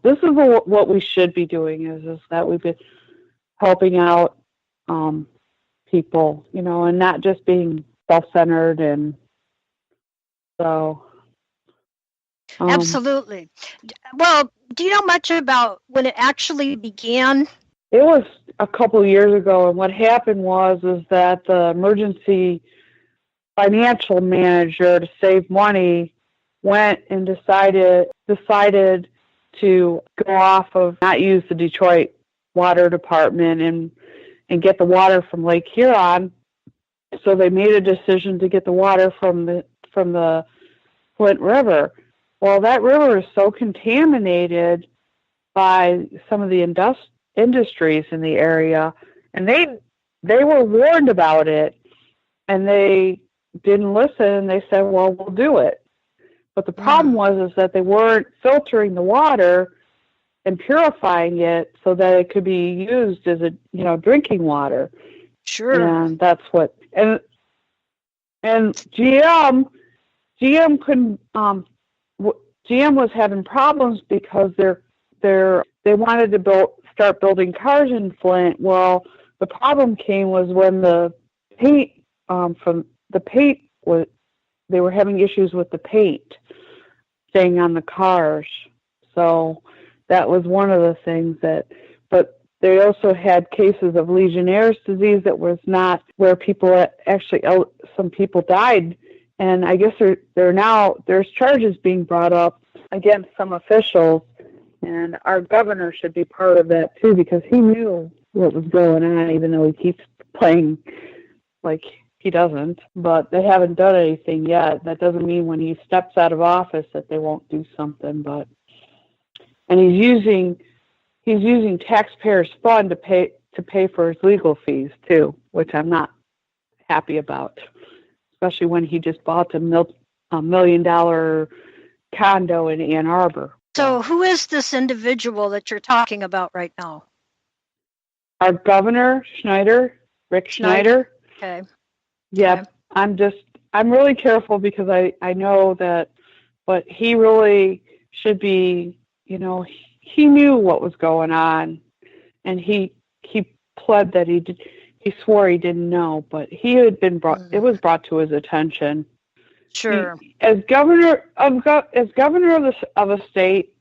this is what we should be doing is that we've been helping out people, and not just being self-centered. And so. Absolutely. Well, do you know much about when it actually began? It was a couple of years ago, and what happened is that the emergency financial manager, to save money, went and decided to go off of not use the Detroit Water Department and get the water from Lake Huron. So they made a decision to get the water from the Flint River. Well, that river is so contaminated by some of the industries in the area, and they were warned about it, and they didn't listen. They said, well, we'll do it. But the problem is that they weren't filtering the water and purifying it so that it could be used as drinking water. Sure. And that's what and GM couldn't. GM was having problems because they wanted to start building cars in Flint. Well, the problem came was when the paint they were having issues with the paint staying on the cars. So that was one of the things but they also had cases of Legionnaire's disease that was not where some people died. And I guess there's charges being brought up against some officials, and our governor should be part of that too, because he knew what was going on, even though he keeps playing like he doesn't. But they haven't done anything yet. That doesn't mean when he steps out of office that they won't do something. And he's using taxpayers' fund to pay for his legal fees too, which I'm not happy about. Especially when he just bought a $1 million condo in Ann Arbor. So who is this individual that you're talking about right now? Our governor, Rick Schneider. Okay. Yeah, okay. I'm really careful because I know that, but he really should be, he knew what was going on, and he pled that he swore he didn't know, but he had been it was brought to his attention. Sure. As governor of a state,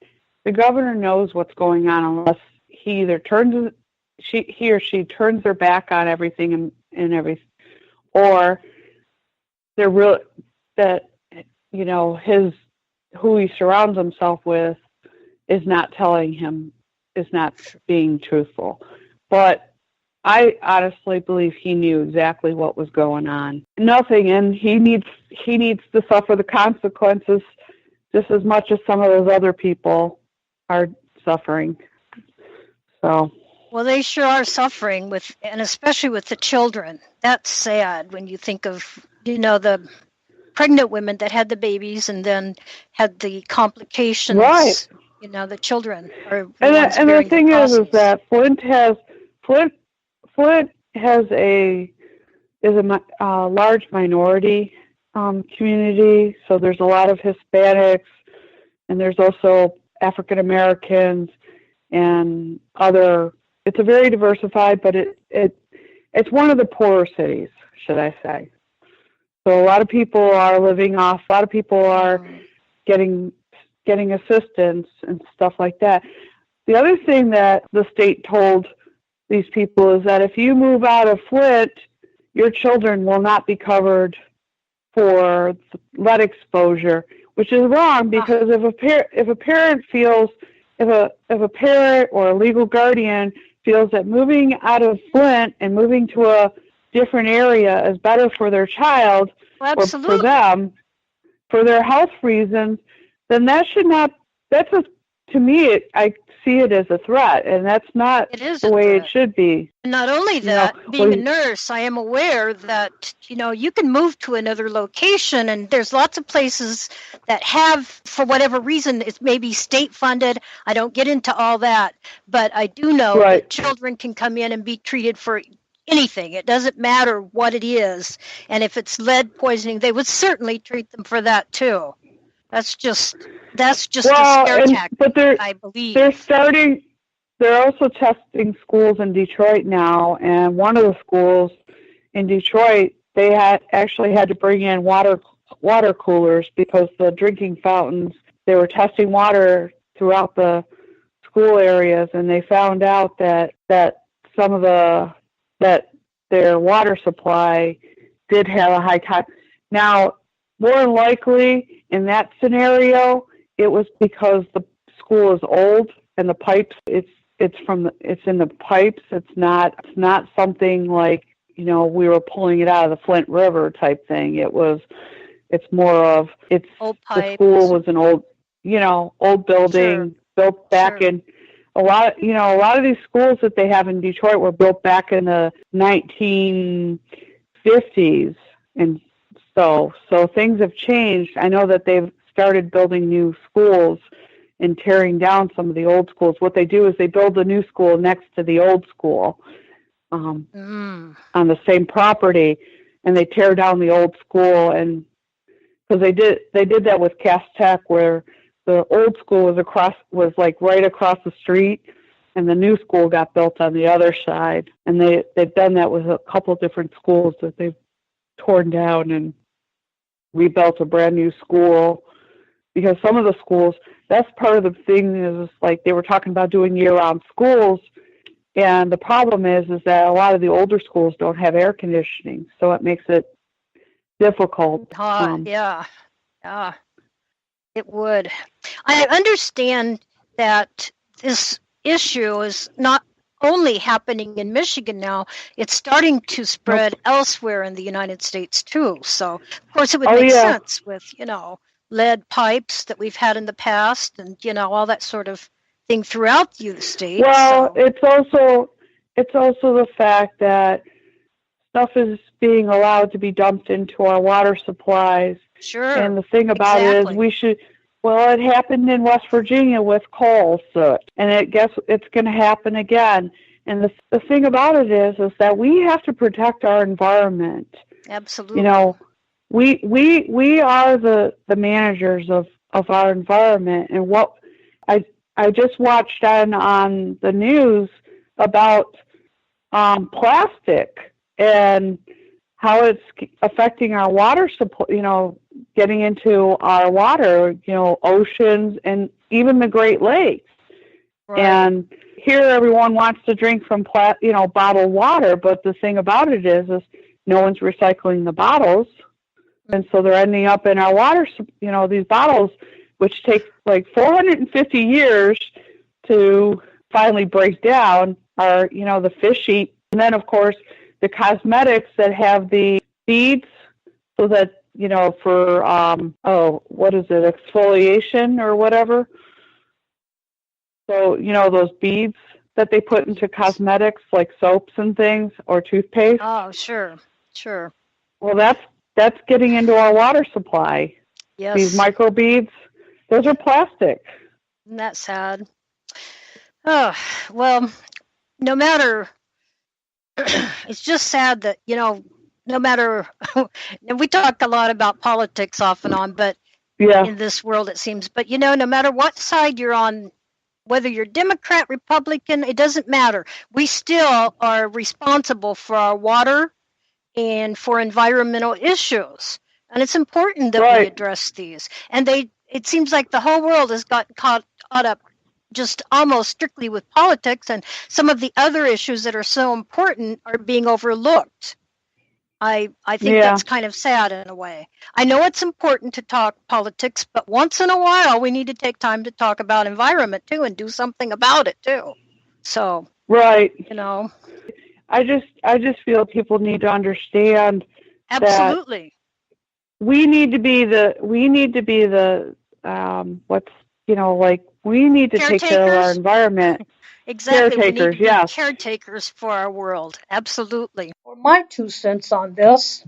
the governor knows what's going on unless he or she turns their back on everything and everything, or they're real that who he surrounds himself with is not being truthful. But I honestly believe he knew exactly what was going on. Nothing, and he needs to suffer the consequences just as much as some of those other people are suffering. So. Well, they sure are suffering and especially with the children. That's sad when you think of, the pregnant women that had the babies and then had the complications. Right. The children are and the thing is that Flint has a large minority community, so there's a lot of Hispanics, and there's also African Americans and other. It's a very diversified, but it's one of the poorer cities, should I say? So a lot of people are living off. A lot of people are getting assistance and stuff like that. The other thing that the state told these people is that if you move out of Flint, your children will not be covered for lead exposure, which is wrong, because if a parent or a legal guardian feels that moving out of Flint and moving to a different area is better for their child or for them, for their health reasons, then to me, I see it as a threat, and that's not the way it should be. Not only that, being a nurse, I am aware that, you can move to another location, and there's lots of places that have, for whatever reason, it's maybe state funded. I don't get into all that, but I do know that children can come in and be treated for anything. It doesn't matter what it is. And if it's lead poisoning, they would certainly treat them for that too. That's just a scare tactic, but I believe. They're also testing schools in Detroit now, and one of the schools in Detroit, they actually had to bring in water coolers because the drinking fountains, they were testing water throughout the school areas, and they found out that some of their water supply did have a high time. Now, more than likely in that scenario, it was because the school is old and the pipes, it's in the pipes. It's not something like, we were pulling it out of the Flint River type thing. It's more of, old pipes. The school was an old building, built back in a lot of these schools that they have in Detroit were built back in the 1950s. And so things have changed. I know that they've started building new schools and tearing down some of the old schools. What they do is they build a new school next to the old school on the same property, and they tear down the old school. And because they did that with Cass Tech, where the old school was like right across the street, and the new school got built on the other side. And they've done that with a couple of different schools that they've torn down and rebuilt a brand new school. Because some of the schools, that's part of the thing, is like they were talking about doing year-round schools, and the problem is that a lot of the older schools don't have air conditioning, so it makes it difficult. Yeah, it would. I understand that this issue is not only happening in Michigan now, it's starting to spread elsewhere in the United States too. So, of course, it would make sense with, lead pipes that we've had in the past and, all that sort of thing throughout the States. Well, it's also the fact that stuff is being allowed to be dumped into our water supplies. Sure. And the thing about it is it happened in West Virginia with coal soot, and it's going to happen again. And the thing about it is that we have to protect our environment. Absolutely. We are the managers of our environment. And what I just watched on the news about plastic and how it's affecting our water supply, getting into our water, oceans and even the Great Lakes. Right. And here everyone wants to drink from bottled water, but the thing about it is no one's recycling the bottles. And so they're ending up in our water, these bottles, which take like 450 years to finally break down, are, the fish eat. And then, of course, the cosmetics that have the beads so that, for, what is it, exfoliation or whatever. So, those beads that they put into cosmetics like soaps and things or toothpaste. Oh, sure. Well, that's getting into our water supply. Yes. These microbeads, those are plastic. Isn't that sad? Oh, well, no matter, it's just sad that, no matter, we talk a lot about politics off and on, but in this world it seems, but no matter what side you're on, whether you're Democrat, Republican, it doesn't matter. We still are responsible for our water and for environmental issues. And it's important that we address these. And it seems like the whole world has gotten caught up just almost strictly with politics, and some of the other issues that are so important are being overlooked. I think that's kind of sad in a way. I know it's important to talk politics, but once in a while we need to take time to talk about environment too and do something about it too. So, I just feel people need to understand absolutely that we need to be the we need to take care of our environment. Exactly. Caretakers, we need to be caretakers for our world. Absolutely. For my 2 cents on this,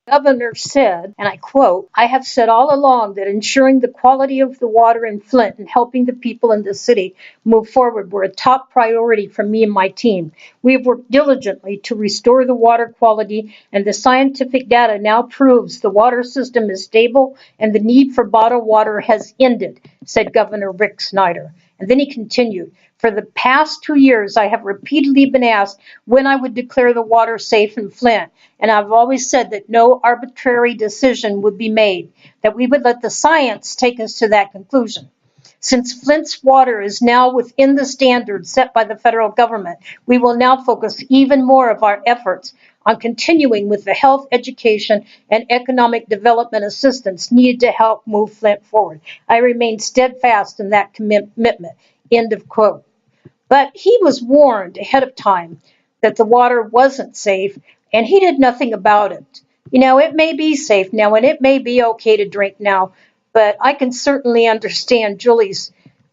Governor said, and I quote, "I have said all along that ensuring the quality of the water in Flint and helping the people in the city move forward were a top priority for me and my team. We have worked diligently to restore the water quality, and the scientific data now proves the water system is stable and the need for bottled water has ended," said Governor Rick Snyder. And then he continued, "For the past 2 years, I have repeatedly been asked when I would declare the water safe in Flint, and I've always said that no arbitrary decision would be made, that we would let the science take us to that conclusion. Since Flint's water is now within the standards set by the federal government, we will now focus even more of our efforts on continuing with the health, education, and economic development assistance needed to help move Flint forward. I remain steadfast in that commitment." End of quote. But he was warned ahead of time that the water wasn't safe, and he did nothing about it. You know, it may be safe now, and it may be okay to drink now, but I can certainly understand Julie's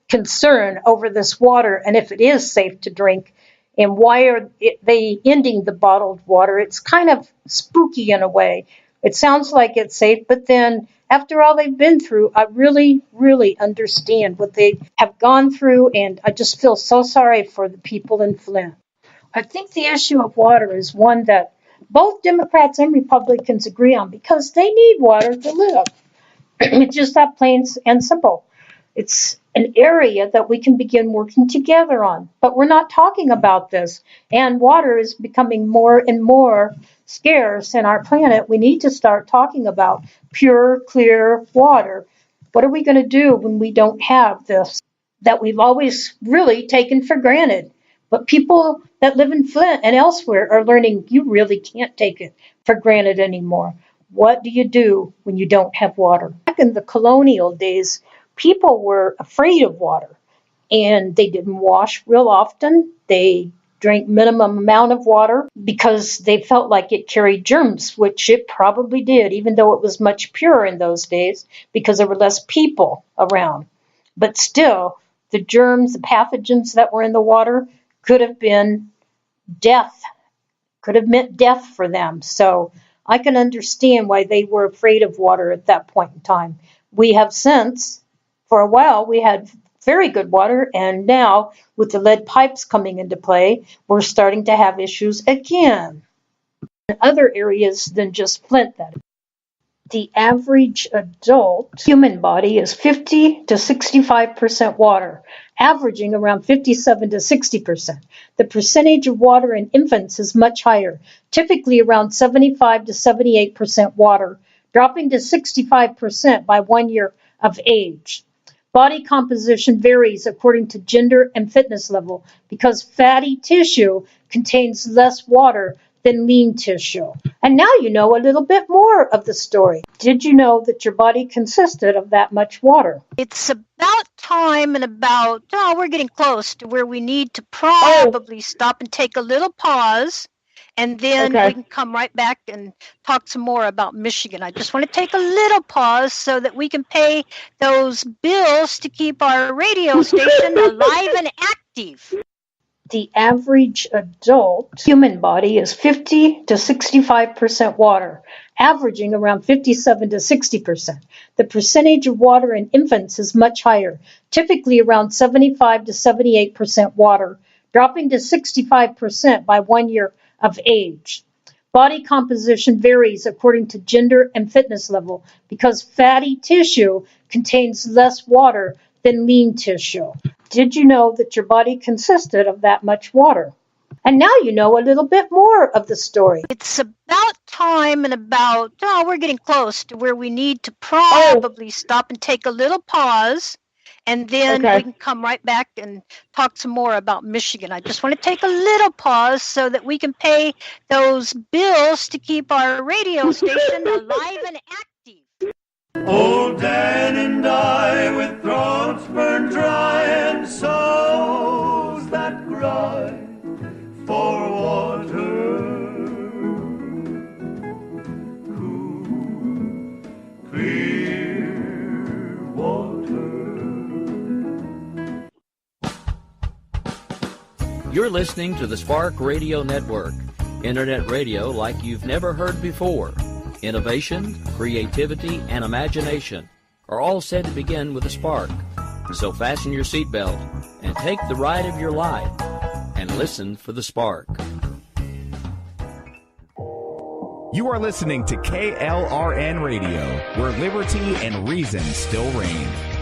concern over this water and if it is safe to drink. And why are they ending the bottled water? It's kind of spooky in a way. It sounds like it's safe, but then after all they've been through, I really, really understand what they have gone through, and I just feel so sorry for the people in Flint. I think the issue of water is one that both Democrats and Republicans agree on because they need water to live. It's just that plain and simple. It's an area that we can begin working together on, but we're not talking about this. And water is becoming more and more scarce in our planet. We need to start talking about pure, clear water. What are we going to do when we don't have this that we've always really taken for granted? But people that live in Flint and elsewhere are learning you really can't take it for granted anymore. What do you do when you don't have water? Back in the colonial days, people were afraid of water, and they didn't wash real often. They drank minimum amount of water because they felt like it carried germs, which it probably did, even though it was much purer in those days because there were less people around. But still, the germs, the pathogens that were in the water could have been death, could have meant death for them. So I can understand why they were afraid of water at that point in time. We have since, for a while, we had very good water, and now with the lead pipes coming into play, we're starting to have issues again in other areas than just Flint. That the average adult human body is 50 to 65% water, averaging around 57 to 60%. The percentage of water in infants is much higher, typically around 75 to 78% water, dropping to 65% by 1 year of age. Body composition varies according to gender and fitness level because fatty tissue contains less water than lean tissue. And now you know a little bit more of the story. Did you know that your body consisted of that much water? It's about time and we're getting close to where we need to probably stop and take a little pause. And then we can come right back and talk some more about Michigan. I just want to take a little pause so that we can pay those bills to keep our radio station alive and active. The average adult human body is 50 to 65% water, averaging around 57 to 60%. The percentage of water in infants is much higher, typically around 75 to 78% water, dropping to 65% by 1 year of age. Body composition varies according to gender and fitness level because fatty tissue contains less water than lean tissue. Did you know that your body consisted of that much water? And now you know a little bit more of the story. It's about time and we're getting close to where we need to probably stop and take a little pause. And then we can come right back and talk some more about Michigan. I just want to take a little pause so that we can pay those bills to keep our radio station alive and active. Old Dan and I, with throats burned dry and souls that cry for water, cool, clear water. You're listening to the Spark Radio Network, internet radio like you've never heard before. Innovation, creativity, and imagination are all said to begin with a spark. So fasten your seatbelt and take the ride of your life and listen for the spark. You are listening to KLRN Radio, where liberty and reason still reign.